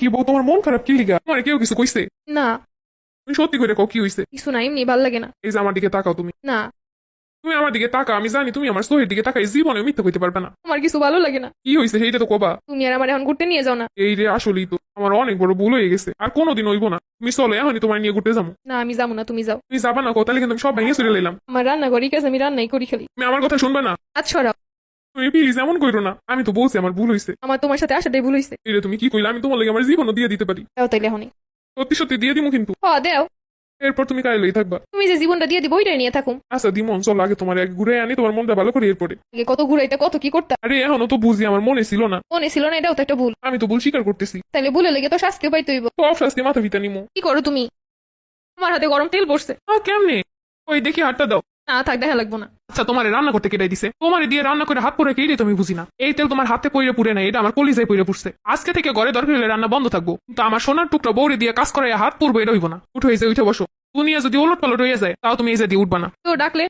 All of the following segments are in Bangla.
কি বউ, তোমার মন খারাপ কি লিগা? তোমার কেউ কিছু কইছে? না তুমি সত্যি করে কও কি হইছে? কিছু না, এমনি ভাল লাগে না। এই যে আমার দিকে তাকাও তুমি। না তুমি আমার দিকে তাকা, আমি জানি তুমি আমার সোহের দিকে তাকাই জীবনে মিথ্যা কইতে পারবে না। আমার কিছু ভালো লাগে না। কি হইছে সেইটা তো কবা। তুমি আর আমার এখন ঘুরতে নিয়ে যাও না। এই রে, আসলেই তো আমার অনেক বড় ভুল হয়ে গেছে, আর কোনোদিন হইব না। তুমি চলো, এখনই তোমার নিয়ে ঘুরতে যাবো। না আমি যাবো না, তুমি যাও। তুমি যাবা না, কথা কিন্তু আমি সব ভেঙে চলে এলাম। আমার রান্না করি কাজ, আমি রান্নাই করি খালি। তুমি আমার কথা শুনবে না। আজ সরাও। তুমি প্লিজ এমন কইরো না, আমি তো বলছি আমার ভুল হইছে। আমার তোমার সাথে আসাটাই ভুল হয়েছে। এই রে, তুমি কি কইলে? আমি তোমার লাগে আমার জীবনও দিয়ে দিতে পারি। দাও তাইলে এখনই। সত্যি সত্যি দিয়ে দিমু কিন্তু। দেও। এরপর তুমি কাইলেই থাকবা। তুমি যে জীবনটা দিয়ে দিব ওইটাই নিয়ে থাকুম। আচ্ছা দিমন, চলো আগে তোমার এক ঘুরে আনি, তোমার মনটা ভালো করে এরপরে। আগে কত ঘুরাইতে কত কি করতে। আরে এখনো তো বুঝি, আমার মনে ছিল না। মনে ছিল না, এটাও তো একটা ভুল। আমি তো ভুল স্বীকার করতেছি। তাইলে ভুলে লেগে তো শাস্তি পাইতে হইব। তো অবশ্যই মাথা ভিতা নিমু। কি করো তুমি? আমার হাতে গরম তেল পড়ছে। কেমনে? ওই দেখি হাতটা দাও। না থাক, দেখা লাগবো না। আচ্ছা, তোমার রান্না করতে কেটে দিছে? তোমার দিয়ে রান্না করে হাত পরে কেটে তুমি বুঝি না। এই তেল তোমার হাতে পইরে পুড়ে না, এটা আমার কলিজায় পইরে পুড়ছে। আজকে থেকে ঘরে দরকার হলে রান্না বন্ধ থাকবো, কিন্তু আমার সোনার টুকরা বৌরে দিয়ে কাজ করে হাত পুরবো, এটা হইব না। উঠে হয়েছে, উঠে বসো। দুনিয়া যদি ওলট পালট হয়ে যায়, তাও তুমি এই যে দিয়ে উঠবা না। কেউ ডাকলে?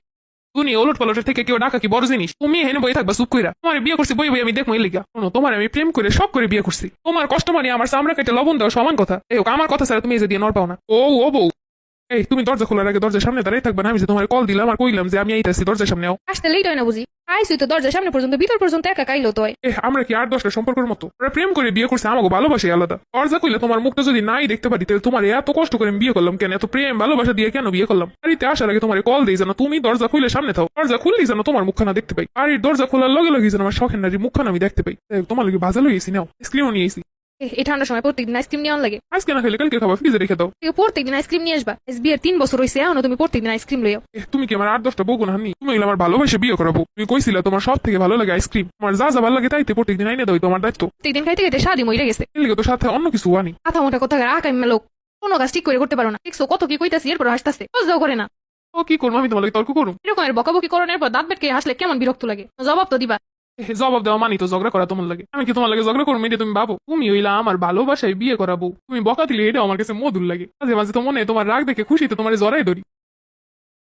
দুনিয়া ওলট পালটের থেকে কেউ ডাকা কি বড় জিনিস? তুমি হেনে বই থাকবা চুপ কইরা। তোমার বিয়ে করছি বই বই আমি দেখবো এলিকা। শোনো, তোমার আমি প্রেম করে সব করে বিয়ে করছি। তোমার কষ্ট মানে আমার চামড়া কেটে লবণ দেওয়া সমান কথা। এই হোক, আমার কথা ছাড়া তুমি এই যে দিয়ে নড় পাও না। ও বউ, এই তুমি দরজা খোলার আগে দরজার সামনে দাঁড়িয়ে থাকবে না? আমি যে তোমার কল দিলাম আর কইলাম যে আমি আইতাছি, দরজার সামনে আও। আসতে লেট হয় না বুঝি? আইসুই তো দরজার সামনে পর্যন্ত, ভিতর পর্যন্ত একা কাইলো তো হয়। আমরা কি 8-10টা সম্পর্কের মতো? ওরা প্রেম করে বিয়ে করছে, আমাকে ভালোবাসে আলাদা। দরজা কইলে তোমার মুখটা যদি নাই দেখতে পারি, তাহলে তোমার এত কষ্ট করে আমি বিয়ে করলাম কেন? এত প্রেম ভালোবাসা দিয়ে কেন বিয়ে করলাম? বাড়িতে আসার আগে তোমার কল দিই যেন তুমি দরজা খুলে সামনে থাও। দরজা খুললেই যেন তোমার মুখখানা দেখতে পাই। আর এই দরজা খোলার লগে লগে যেন আমার শখের নারী মুখখানা আমি দেখতে পাই। তোমার লগে ভাজা লইয়েছি, নাও স্ক্রিনও নিয়েছি। এই ঠান্ডার সময় প্রত্যেকদিন আইসক্রিম নিয়ে লাগে? আজকে না খেলে কালকে খাবা, ফ্রিজে রেখে দাও। প্রত্যেকদিন আইসক্রিম নিয়ে আসবা? বিয়ের 3 বছর হয়েছে, এখনো তুমি প্রত্যেকদিন আইসক্রিম লইও? তুমি কি আমার 8-10টা বউ না হানি? তুমি আমার ভালোবাসে বিয়ে করাবো। তুমি কইছিলা তোমার সব থেকে ভালো লাগে আইসক্রিম। আমার যা যা ভালো লাগে তাইতে প্রত্যেকদিন আইনে দাও, তোমার দায়িত্ব। প্রত্যেকদিন খাইতে খাইতে স্বাদই মরে গেছে। এর লিগে তো সাথে অন্য কিছু আনি। কথা মোটা কথা আকাই মেলোক। কোনো কাজ ঠিক করে করতে পারো না। দেখছো কত কি কইতাছি, এরপর হাসতাছে। লজ্জাও করে না? ও কি করবো, আমি তোমার লাগে তর্ক করুম? এরকমের বকাবকি করণের পর দাঁত বেটকে হাসলে কেমন বিরক্ত লাগে। জবাব তো দিবা। জবাব দেওয়া মানি তো ঝগড়া করা তোমার লাগে? আমি কি তোমার লাগে ঝগড়া করবো এটা তুমি ভাবো? তুমি হইলা আমার ভালোবাসায় বিয়ে করাবো, তুমি বকা দিলে এটা আমার কাছে মধুর লাগে। মাঝে মাঝে তো মনে তোমার রাগ দেখে খুশিতে তোমার জড়াই ধরি।